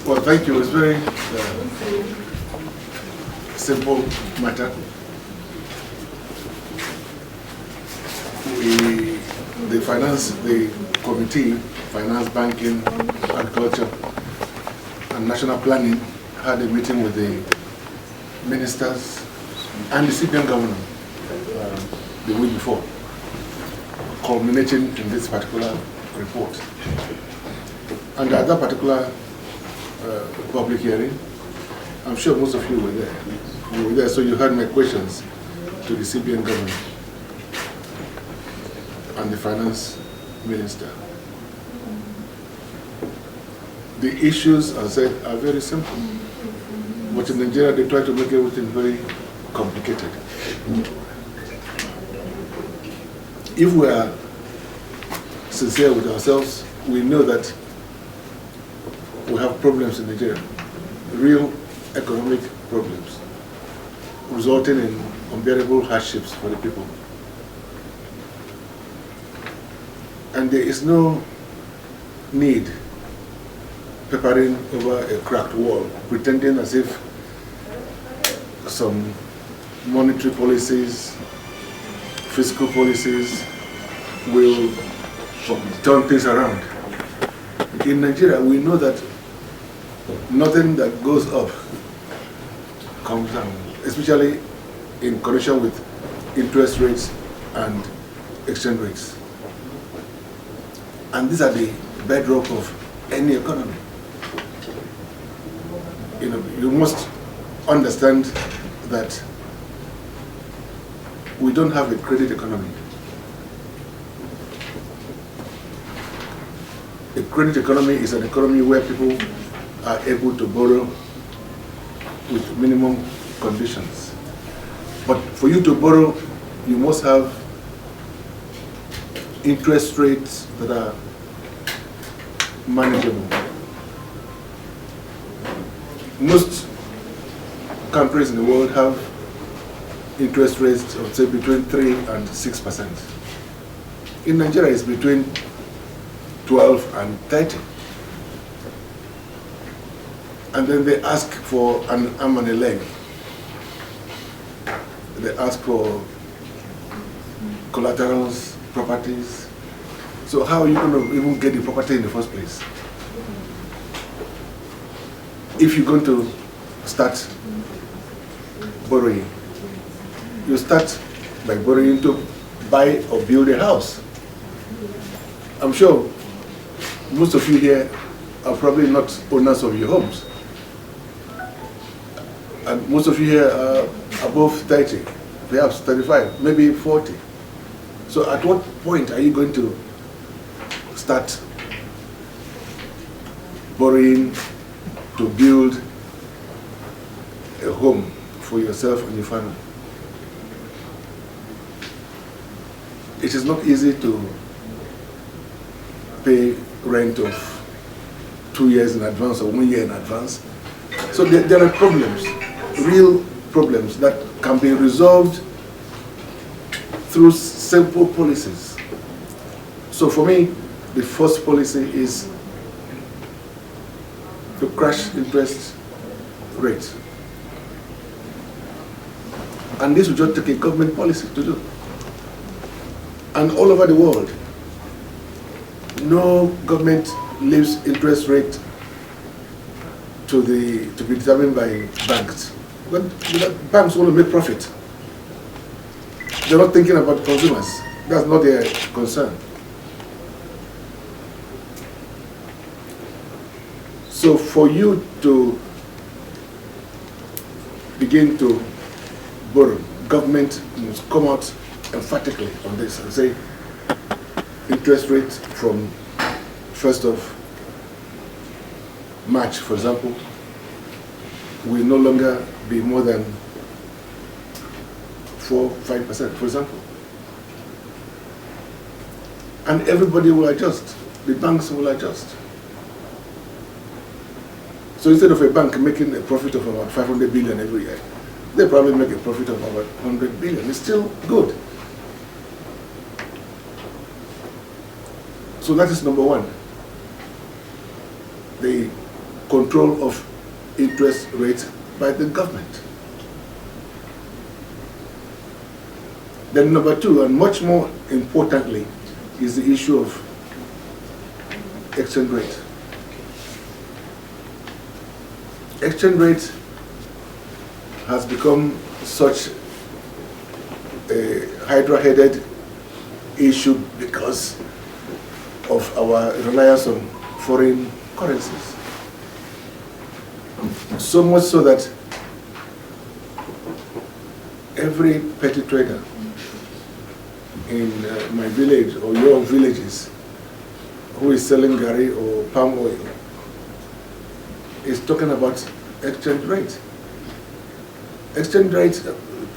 Well, thank you. It's very simple matter. The committee, Finance, Banking, Agriculture, and National Planning had a meeting with the ministers and the CPN governor the week before, culminating in this particular report. And at that particular public hearing, I'm sure most of you were there. You were there, so you heard my questions to the CPN governor and the finance minister. The issues, as I said, are very simple. But in Nigeria, they try to make everything very complicated. If we are sincere with ourselves, we know that we have problems in Nigeria, real economic problems, resulting in unbearable hardships for the people. And there is no need papering over a cracked wall, pretending as if some monetary policies, fiscal policies will turn things around. In Nigeria, we know that nothing that goes up comes down, especially in connection with interest rates and exchange rates. And these are the bedrock of any economy. You know, you must understand that we don't have a credit economy. A credit economy is an economy where people are able to borrow with minimum conditions. But for you to borrow, you must have interest rates that are manageable. Most countries in the world have interest rates of, say, between 3 and 6%. In Nigeria, it's between 12 and 30. And then they ask for an arm and a leg. They ask for collaterals, properties. So how are you going to even get the property in the first place? If you're going to start borrowing, you start by borrowing to buy or build a house. I'm sure most of you here are probably not owners of your homes. And most of you here are above 30, perhaps 35, maybe 40. So at what point are you going to start borrowing to build a home for yourself and your family? It is not easy to pay rent of 2 years in advance or 1 year in advance. So there are problems, real problems that can be resolved through simple policies. So for me, the first policy is to crash interest rates. And this will just take a government policy to do. And all over the world, no government leaves interest rate to be determined by banks. But banks want to make profit. They're not thinking about consumers. That's not their concern. So for you to begin to borrow, government must come out emphatically on this and say interest rates from 1st of March, for example, will no longer be more than 4-5%, for example. And everybody will adjust. The banks will adjust. So instead of a bank making a profit of about 500 billion every year, they probably make a profit of about 100 billion. It's still good. So that is number one. The control of interest rates by the government. Then number two, and much more importantly, is the issue of exchange rate. Exchange rate has become such a hydra-headed issue because of our reliance on foreign currencies. So much so that every petty trader in my village or your villages who is selling gari or palm oil is talking about exchange rate. Exchange rate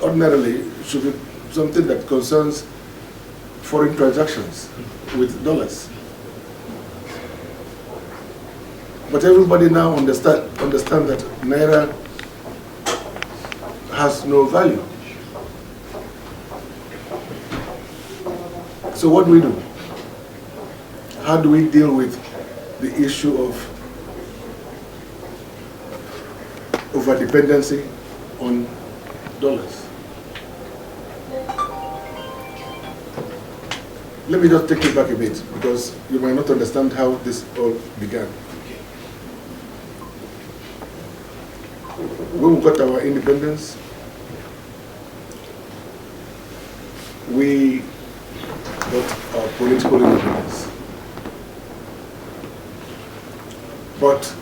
ordinarily should be something that concerns foreign transactions with dollars. But everybody now understand that Naira has no value. So what do we do? How do we deal with the issue of overdependency on dollars? Let me just take you back a bit, because you might not understand how this all began. When we got our independence, we got our political independence. But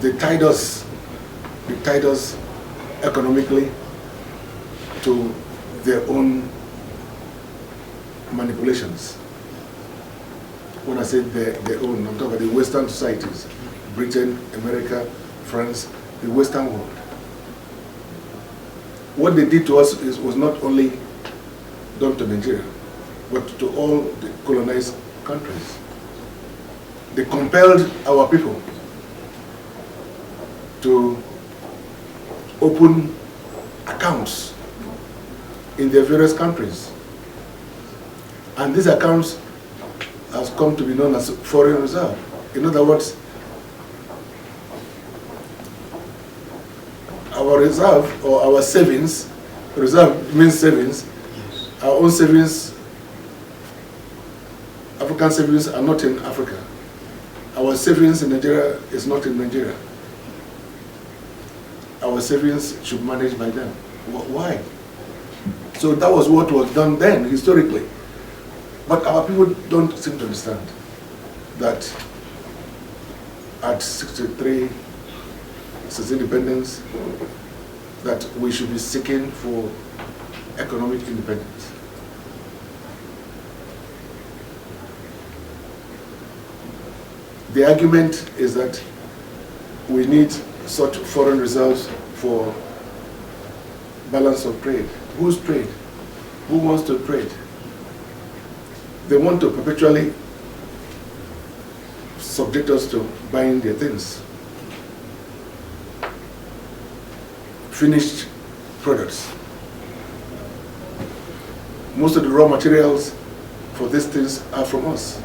they tied us economically to their own manipulations. When I say their own, I'm talking about the Western societies, Britain, America, France, the Western world. What they did to us was not only done to Nigeria, but to all the colonized countries. They compelled our people to open accounts in their various countries. And these accounts have come to be known as foreign reserve. In other words, our reserve or our savings, reserve means savings, our own savings, African savings are not in Africa. Our savings in Nigeria is not in Nigeria. Our savings should be managed by them. Why? So that was what was done then, historically. But our people don't seem to understand that at 63, since independence, that we should be seeking for economic independence. The argument is that we need such foreign reserves for balance of trade. Whose trade? Who wants to trade? They want to perpetually subject us to buying their things. Finished products. Most of the raw materials for these things are from us.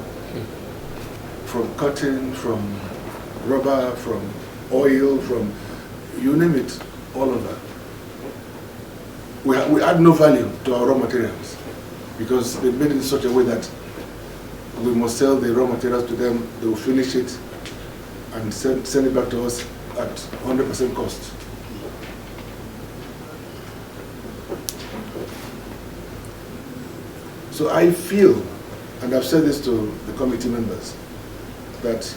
From cotton, from rubber, from oil, from you name it, all of that. We add no value to our raw materials because they made it in such a way that we must sell the raw materials to them, they will finish it and send it back to us at 100% cost. So I feel, and I've said this to the committee members, that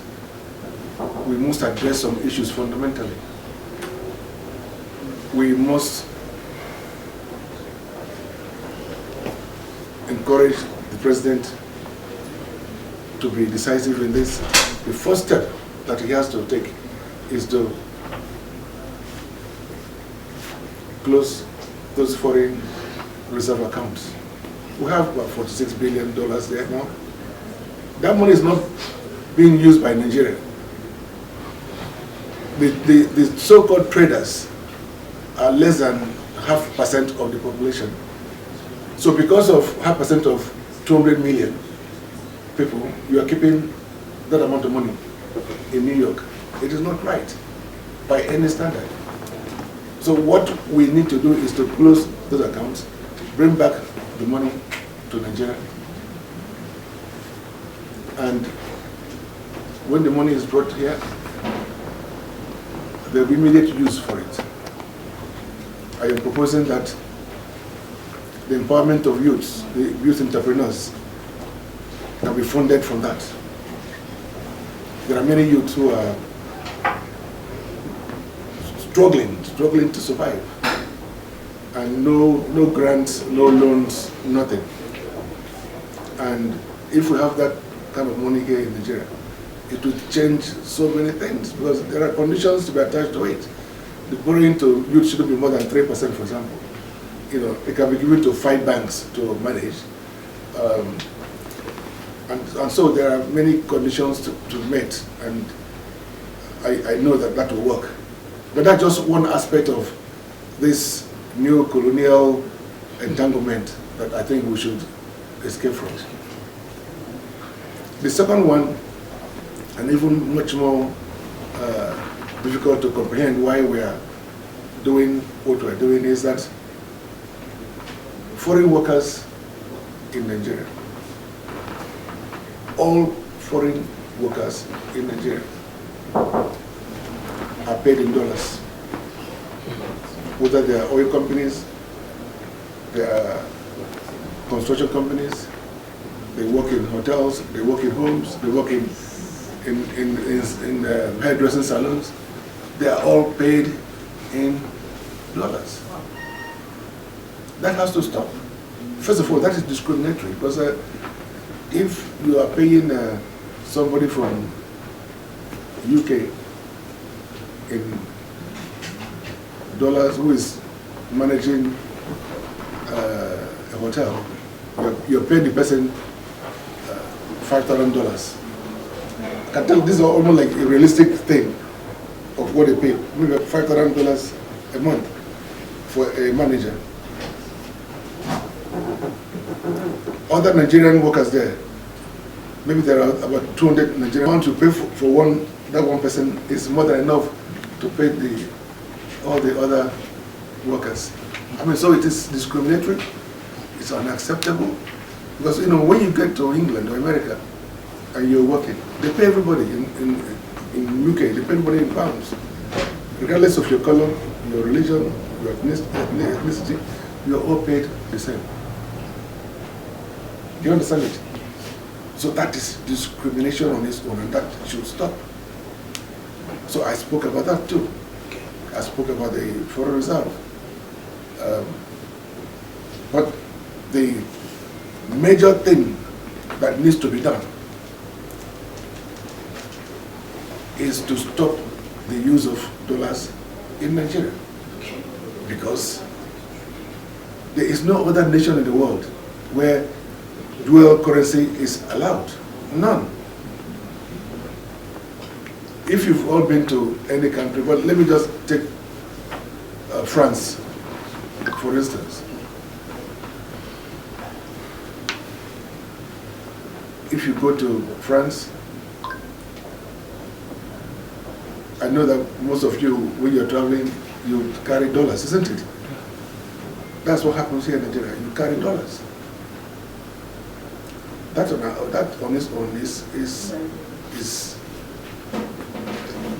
we must address some issues fundamentally. We must encourage the president to be decisive in this. The first step that he has to take is to close those foreign reserve accounts. We have about $46 billion there now. That money is not being used by Nigeria. The so-called traders are less than 0.5% of the population. So because of 0.5% of 200 million people, you are keeping that amount of money in New York. It is not right by any standard. So what we need to do is to close those accounts, bring back the money to Nigeria, and when the money is brought here, there will be immediate use for it. I am proposing that the empowerment of youths, the youth entrepreneurs, can be funded from that. There are many youths who are struggling to survive, and no grants, no loans, nothing. And if we have that kind of money here in Nigeria, it will change so many things, because there are conditions to be attached to it. The borrowing to youth shouldn't be more than 3%, for example. You know, it can be given to 5 banks to manage. And so there are many conditions to meet, and I know that will work. But that's just one aspect of this new colonial entanglement that I think we should escape from. The second one, and even much more difficult to comprehend why we are doing what we are doing, is that foreign workers in Nigeria, all foreign workers in Nigeria are paid in dollars. Whether they are oil companies, they are construction companies, they work in hotels, they work in homes, they work in hairdressing salons, they are all paid in dollars. That has to stop. First of all, that is discriminatory, because if you are paying somebody from UK in dollars who is managing a hotel, you're paying the person $5,000. I can tell this is almost like a realistic thing of what they pay. Maybe $5,000 a month for a manager. Other Nigerian workers there, maybe there are about 200 Nigerian. Amount you pay for that one person is more than enough to pay all the other workers. I mean, so it is discriminatory. It's unacceptable, because you know, when you get to England or America and you're working, they pay everybody in UK. They pay everybody in pounds, regardless of your color, your religion, your ethnicity. You're all paid the same. Do you understand it? So that is discrimination on its own, and that should stop. So I spoke about that too. I spoke about the foreign reserve. But the major thing that needs to be done is to stop the use of dollars in Nigeria. Because there is no other nation in the world where dual currency is allowed. None. If you've all been to any country, but let me just take France, for instance. If you go to France, I know that most of you, when you're traveling, you carry dollars, isn't it? That's what happens here in Nigeria. You carry dollars. That on its own is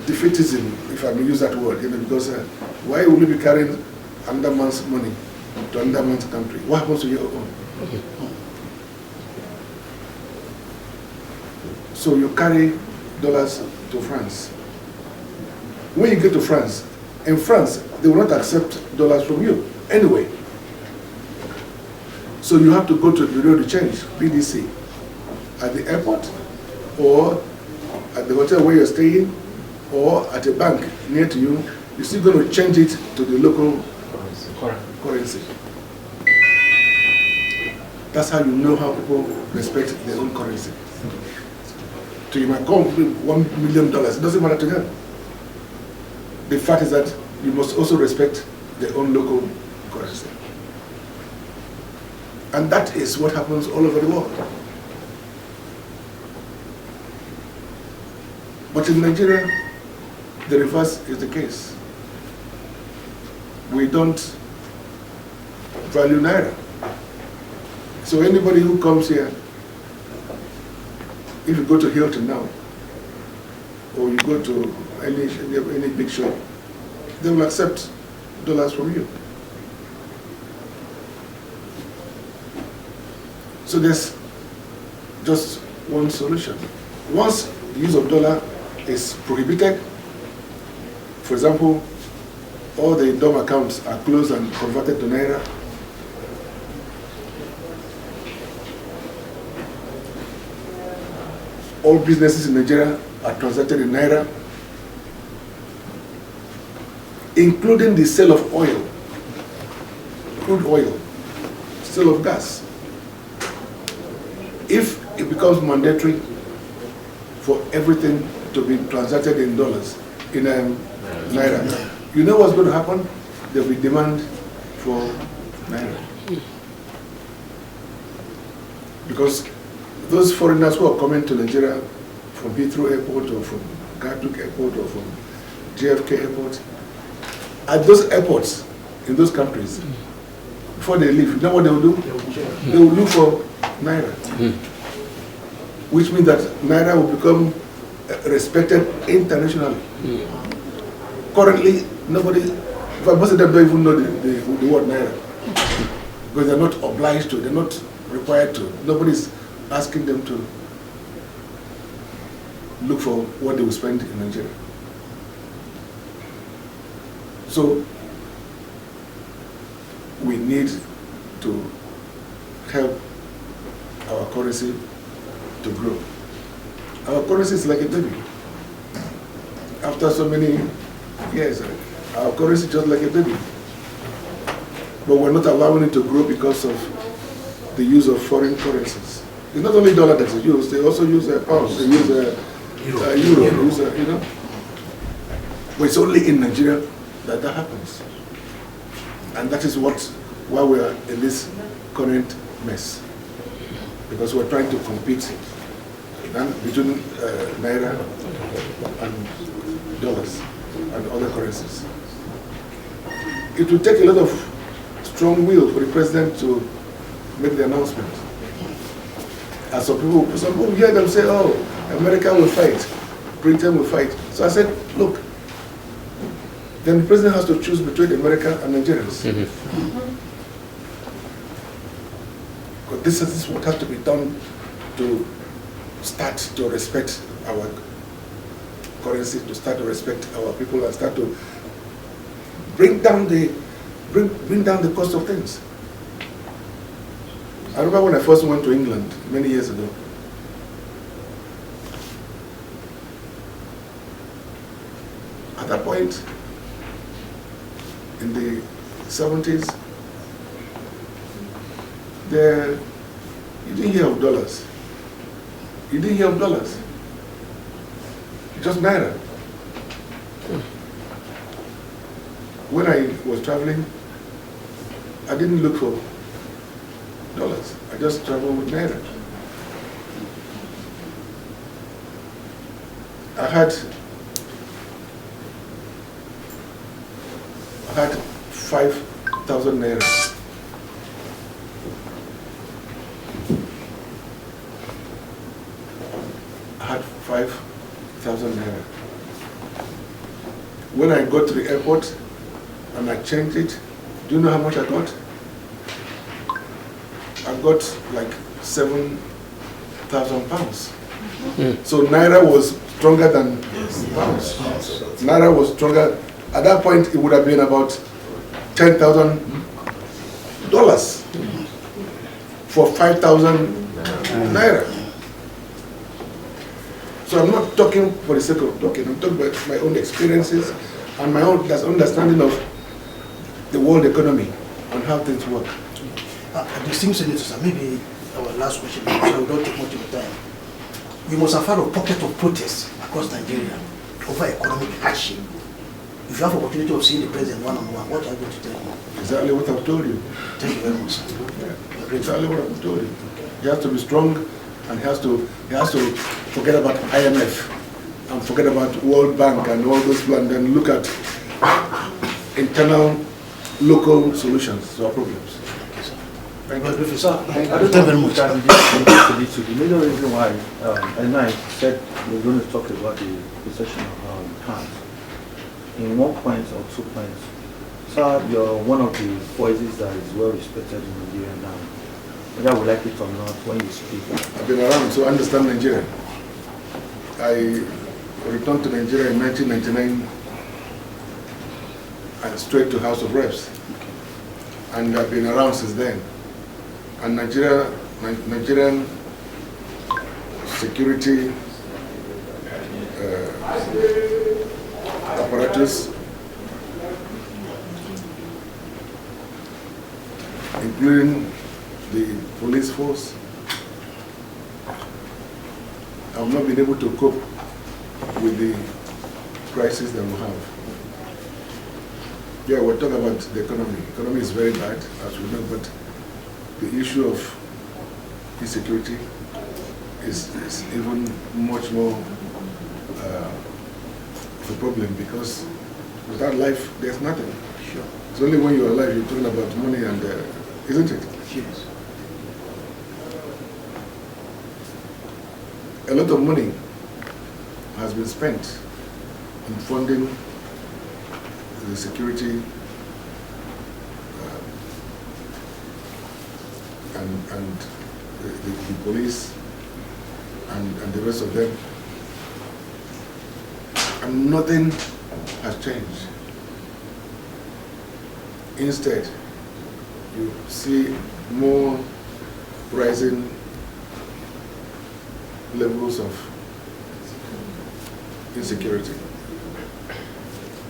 defeatism, if I may use that word, you know, because why will you be carrying another man's money to another man's country? What happens to your own? So you carry dollars to France. When you get to France, in France, they will not accept dollars from you anyway. So you have to go to the Bureau de Change, BDC, at the airport, or at the hotel where you're staying, or at a bank near to you. You're still going to change it to the local currency. That's how you know how people respect their own currency. So you might come with $1 million, it doesn't matter to them. The fact is that you must also respect their own local currency. And that is what happens all over the world. But in Nigeria, the reverse is the case. We don't value Naira. So anybody who comes here, if you go to Hilton now, or you go to any big shop, they will accept dollars from you. So there's just one solution. Once the use of dollar is prohibited, for example, all the DOM accounts are closed and converted to Naira, all businesses in Nigeria are transacted in Naira, including the sale of oil, crude oil, sale of gas. If it becomes mandatory for everything to be transacted in dollars, in Naira, you know what's going to happen? There will be demand for Naira. Because those foreigners who are coming to Nigeria from Heathrow Airport or from Gatwick Airport or from JFK Airport, at those airports in those countries, before they leave, you know what they will do? They will look for Naira. Which means that Naira will become respected internationally. Currently, nobody, most of them don't even know the word Naira. Because they're not obliged to, they're not required to. Nobody's asking them to look for what they will spend in Nigeria. So we need to help our currency to grow. Our currency is like a baby. After so many years, our currency is just like a baby. But we're not allowing it to grow because of the use of foreign currencies. It's not only dollar that is used, they also use pounds, they use euro, you know. But it's only in Nigeria that happens. And that is why we are in this current mess. Because we're trying to compete between Naira and dollars and other currencies. It will take a lot of strong will for the president to make the announcement. And some people hear them say, oh, America will fight, Britain will fight. So I said, look, then the president has to choose between America and Nigerians. Because this is what has to be done to start to respect our currency, to start to respect our people, and start to bring down the cost of things. I remember when I first went to England many years ago. At that point, in the 70s, you didn't hear of dollars. You didn't hear of dollars. Just Naira. When I was traveling, I didn't look for dollars. I just traveled with Naira. I had 5,000 Naira. I had 5,000 Naira. When I got to the airport and I changed it, do you know how much I got? I got like 7,000 pounds. So Naira was stronger than pounds. Naira was stronger. At that point, it would have been about $10,000 for 5,000 Naira. So I'm not talking for the sake of talking. I'm talking about my own experiences and my own understanding of the world economy and how things work. Distinguished senators, maybe our last question, so we don't take much of time. We must have had a pocket of protest across Nigeria over economic hardship. If you have opportunity of seeing the president one-on-one, what are you going to tell him? Exactly what I've told you. Thank you very much, sir. Yeah. Exactly what I've told you. He has to be strong, and he has to forget about IMF and forget about World Bank and all those plans, then look at internal, local solutions to our problems. Thank you, sir. I don't know very much. The major reason why and I said we're going to talk about the possession of hands. In 1 point or 2 points, sir, you're one of the voices that is well respected in Nigeria now. Whether we like it or not, when you speak. I've been around, so I understand Nigeria. I returned to Nigeria in 1999 and straight to House of Reps. And I've been around since then. And Nigerian security apparatus, including the police force, have not been able to cope with the crisis that we have. Yeah, we're talking about the economy. The economy is very bad, as we know, but the issue of insecurity is even much more of a problem, because without life, there's nothing. Sure. It's only when you're alive you're talking about money, and isn't it? Yes. A lot of money has been spent in funding the security and the police and the rest of them, and nothing has changed. Instead, you see more rising levels of insecurity.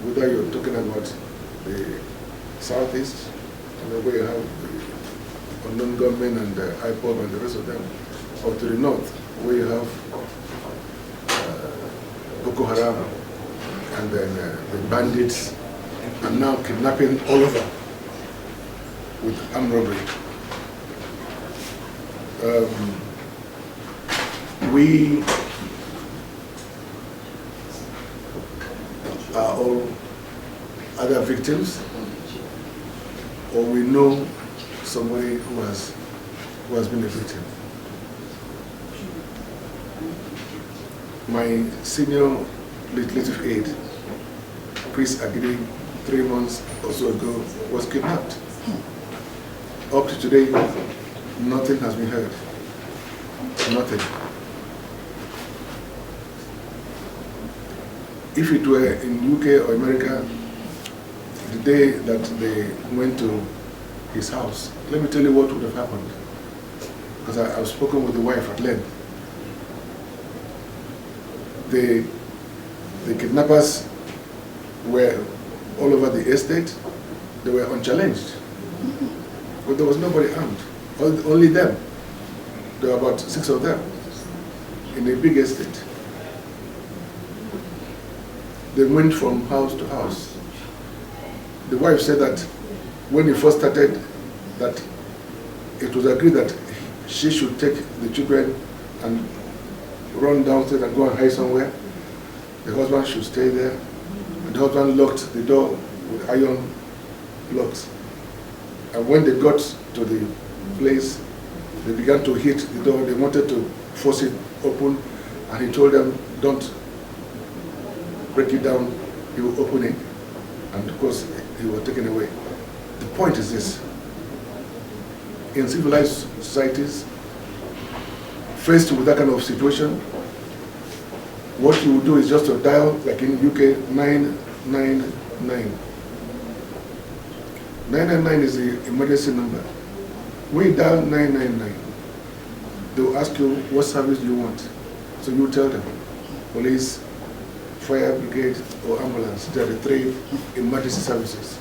Whether you're talking about the southeast, where you have the unknown gunmen and the IPOB and the rest of them, or to the north, where you have Boko Haram and then the bandits, and now kidnapping all over with armed robbery. We are all other victims, or we know somebody who has been a victim. My senior legislative aide, Chris Agidi, 3 months or so ago, was kidnapped. Up to today, nothing has been heard. Nothing. If it were in UK or America, the day that they went to his house, let me tell you what would have happened. Because I've spoken with the wife at length. The kidnappers were all over the estate. They were unchallenged. But there was nobody armed, only them. There were about 6 of them in a big estate. They went from house to house. The wife said that when he first started, that it was agreed that she should take the children and run downstairs and go and hide somewhere. The husband should stay there. And the husband locked the door with iron locks. And when they got to the place, they began to hit the door. They wanted to force it open, and he told them, "Don't break it down." He will open it, and of course, he was taken away. The point is this: in civilized societies, faced with that kind of situation, what you will do is just to dial, like in UK, 999. 999 is the emergency number. When you dial 999, they will ask you, what service do you want? So you tell them, police, fire brigade, or ambulance. They are the 3 emergency services.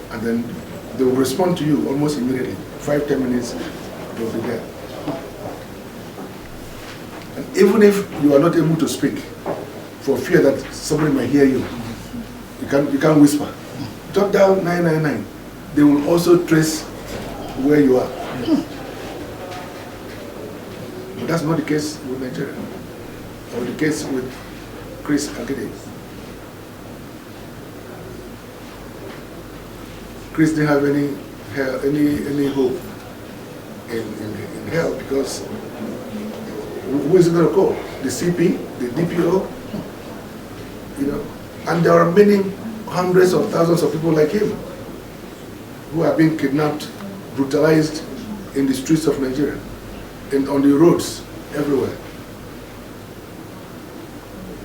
And then they will respond to you almost immediately. 5–10 minutes, they will be there. And even if you are not able to speak, for fear that somebody might hear you, you can't whisper. Just dial 999. They will also trace where you are. But that's not the case with Nigeria. or the case with Chris Agede. Chris didn't have any hope in hell, because who is he going to call? The CP, the DPO, you know? And there are many hundreds of thousands of people like him who are being kidnapped, brutalized in the streets of Nigeria, and on the roads, everywhere.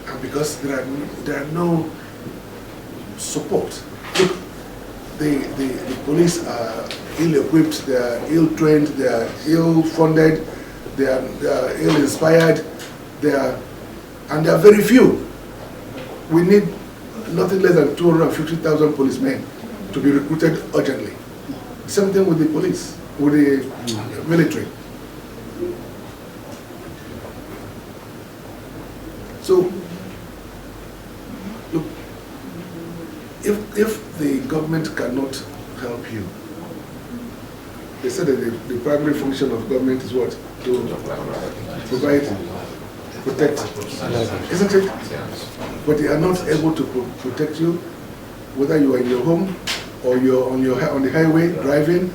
And because there are no support. Look, the police are ill-equipped, they are ill-trained, they are ill-funded, they are ill-inspired, and they are very few. We need nothing less than 250,000 policemen to be recruited urgently. Same thing with the police, with the military. So, look, if the government cannot help you, they said that the primary function of government is what? To provide, protect, isn't it? But they are not able to protect you, whether you are in your home or you're on the highway driving,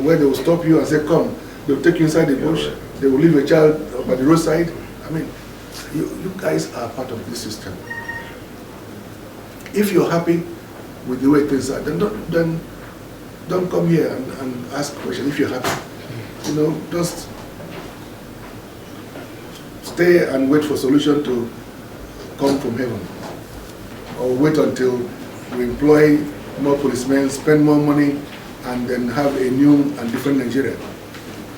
where they will stop you and say, come. They will take you inside the bush. They will leave a child by the roadside. I mean, you guys are part of this system. If you're happy with the way things are, then don't come here and ask questions. If you're happy, you know, just stay and wait for solution to come from heaven, or wait until we employ more policemen, spend more money, and then have a new and different Nigeria.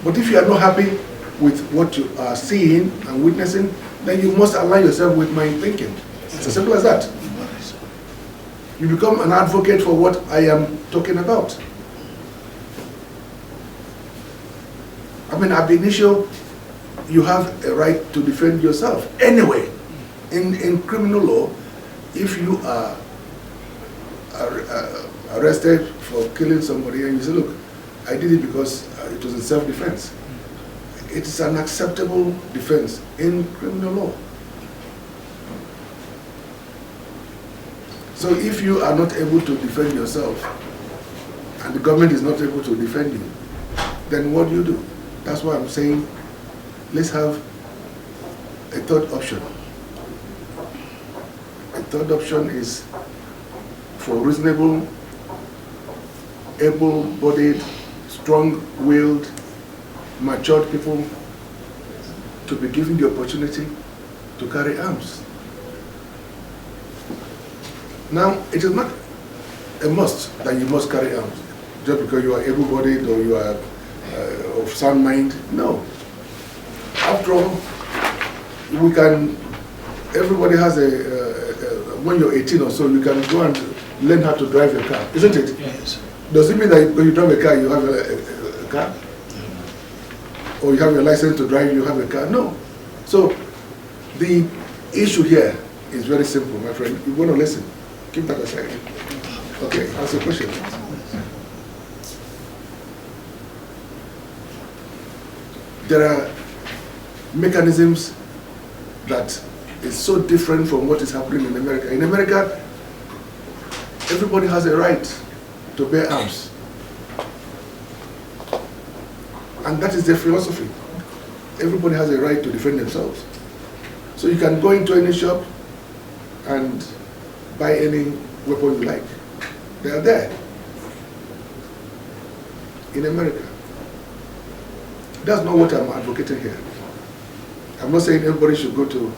But if you are not happy with what you are seeing and witnessing, then you must align yourself with my thinking. It's as simple as that. You become an advocate for what I am talking about. I mean, ab initio, you have a right to defend yourself. Anyway, in criminal law, if you are arrested for killing somebody and you say, look, I did it because it was in self-defense, it is an acceptable defense in criminal law. So if you are not able to defend yourself and the government is not able to defend you, then what do you do? That's why I'm saying, let's have a third option. A third option is for reasonable, able-bodied, strong-willed, matured people to be given the opportunity to carry arms. Now, it is not a must that you must carry arms just because you are able-bodied or you are of sound mind. No. After all, we can, everybody has when you're 18 or so, you can go and learn how to drive a car, isn't it? Yes. Does it mean that when you drive a car, you have a car? Or you have a license to drive, you have a car? No. So, the issue here is very simple, my friend. You want to listen. Keep that aside. Okay, ask a question. There are mechanisms that is so different from what is happening in America. In America, everybody has a right to bear arms. And that is their philosophy. Everybody has a right to defend themselves. So you can go into any shop and buy any weapon you like. They are there. In America. That's not what I'm advocating here. I'm not saying everybody should go to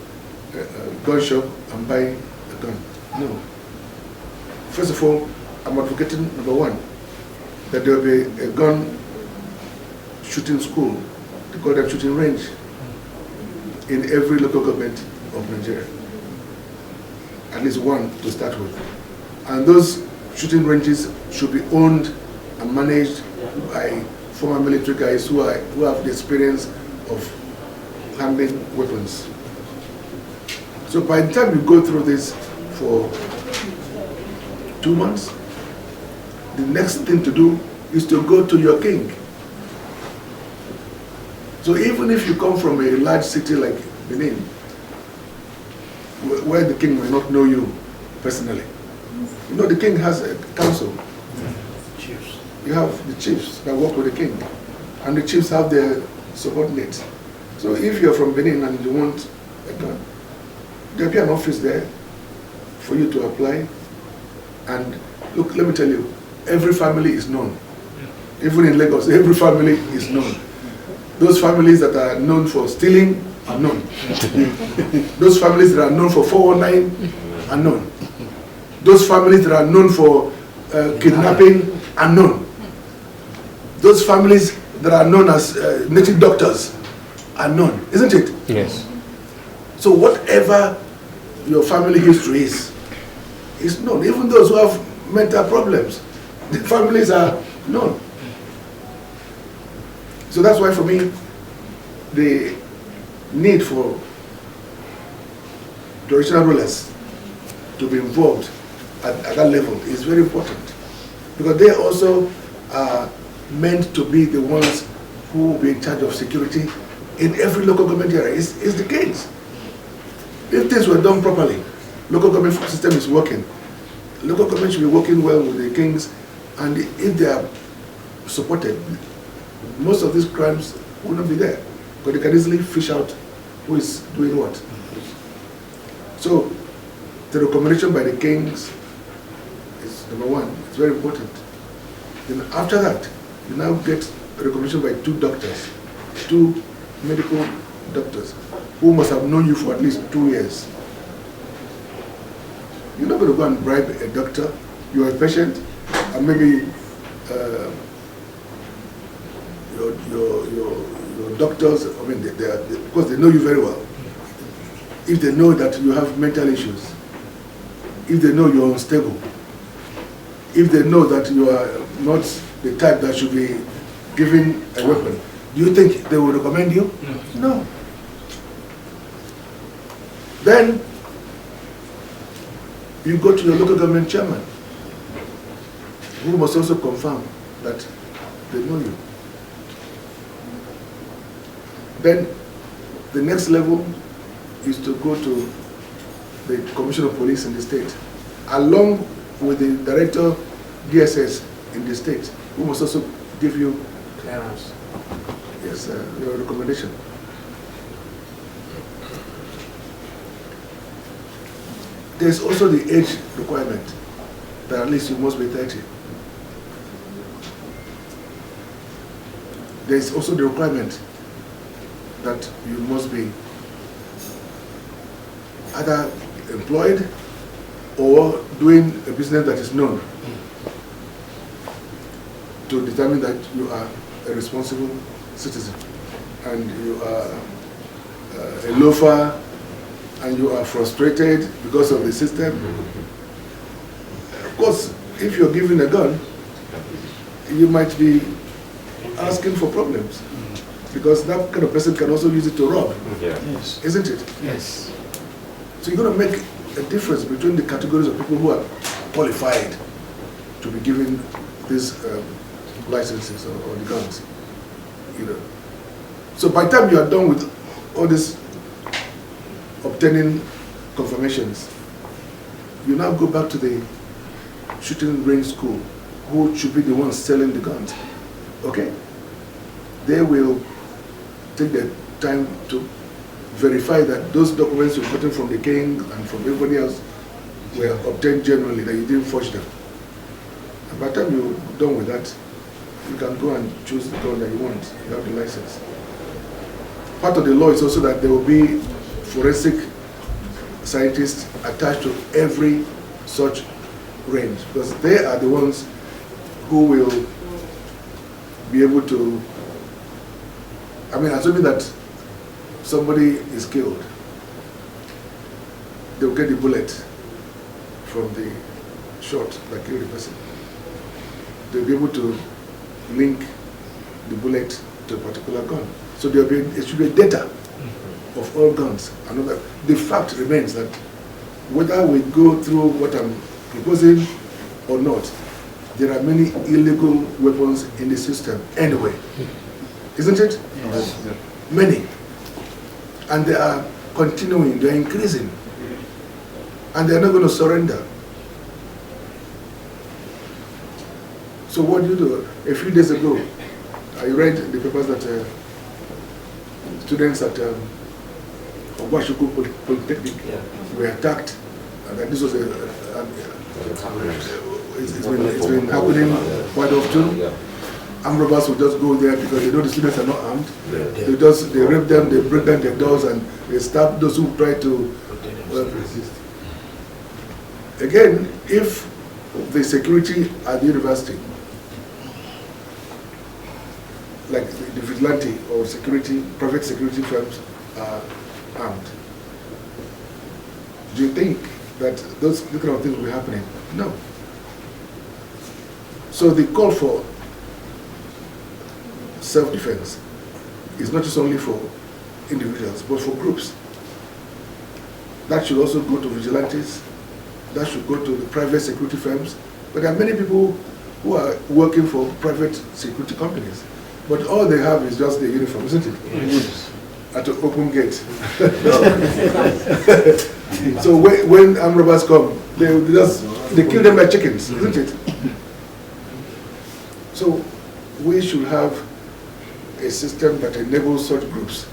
a gun shop and buy a gun. No. First of all, I'm advocating, number one, that there will be a gun shooting school, they call them shooting range, in every local government of Nigeria. At least one to start with. And those shooting ranges should be owned and managed by former military guys who have the experience of handling weapons. So by the time you go through this for 2 months, the next thing to do is to go to your king. So even if you come from a large city like Benin, where the king may not know you personally. You know, the king has a council. Chiefs. You have the chiefs that work with the king, and the chiefs have their subordinates. So if you're from Benin and you want a gun, there'll be an office there for you to apply. And look, let me tell you, every family is known. Even in Lagos, every family is known. Those families that are known for stealing are known. Those families that are known for 419 are known. Those families that are known for kidnapping are known. Those families that are known as native doctors are known, isn't it? Yes. So whatever your family history is known. Even those who have mental problems, the families are known. So that's why for me, the need for traditional rulers to be involved at that level is very important, because they also are meant to be the ones who will be in charge of security in every local government area. It's the case. If things were done properly, local government system is working. Local government should be working well with the kings, and if they are supported, most of these crimes will not be there, because they can easily fish out who is doing what. So the recommendation by the kings is number one. It's very important. Then after that, you now get a recommendation by two doctors, two medical doctors, who must have known you for at least 2 years. You're not going to go and bribe a doctor. You're a patient, and maybe your doctors, I mean, because they know you very well. If they know that you have mental issues, if they know you're unstable, if they know that you are not the type that should be given a weapon, do you think they will recommend you? No. Then you go to your local government chairman, who must also confirm that they know you. Then the next level is to go to the Commissioner of Police in the state, along with the Director DSS in the state, who must also give you Clearance. yes, your recommendation. There's also the age requirement, that at least you must be 30. There's also the requirement that you must be either employed or doing a business that is known, to determine that you are a responsible citizen and you are a loafer and you are frustrated because of the system. Of course, if you're given a gun, you might be asking for problems, because that kind of person can also use it to rob, Yes. isn't it? Yes. So you're going to make a difference between the categories of people who are qualified to be given these licenses or the guns. You know. So by the time you are done with all this obtaining confirmations, you now go back to the shooting range school, who should be the ones selling the guns. Okay? They will take the time to verify that those documents you've gotten from the king and from everybody else were obtained genuinely, that you didn't forge them. And by the time you're done with that, you can go and choose the gun that you want. You have the license. Part of the law is also that there will be forensic scientists attached to every such range, because they are the ones who will be able to, I mean, assuming that somebody is killed, they'll get the bullet from the shot that killed the person. They'll be able to link the bullet to a particular gun. So it should be a data of all guns. The fact remains that whether we go through what I'm proposing or not, there are many illegal weapons in the system anyway. Isn't it? Yes. Many. And they are continuing, they are increasing. and they're not going to surrender. So what do you do? A few days ago, I read the papers that students at Obashuku Polytechnic were attacked, and that this was it's been happening quite often. Armed robbers will just go there because they know the students are not armed. They rape them, they break down their doors, and they stab those who try to resist. Again, if the security at the university, like the vigilante or security, private security firms are armed, do you think that those kind of things will be happening? No. So the call for self-defense is not just only for individuals, but for groups. That should also go to vigilantes, that should go to the private security firms. But there are many people who are working for private security companies, but all they have is just the uniform, isn't it? Yes. At an open gate. So when armed robbers come, they kill them like chickens, isn't it? So we should have a system that enables such groups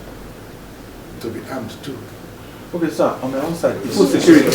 to be armed too. Okay, sir, on the one side, it's security.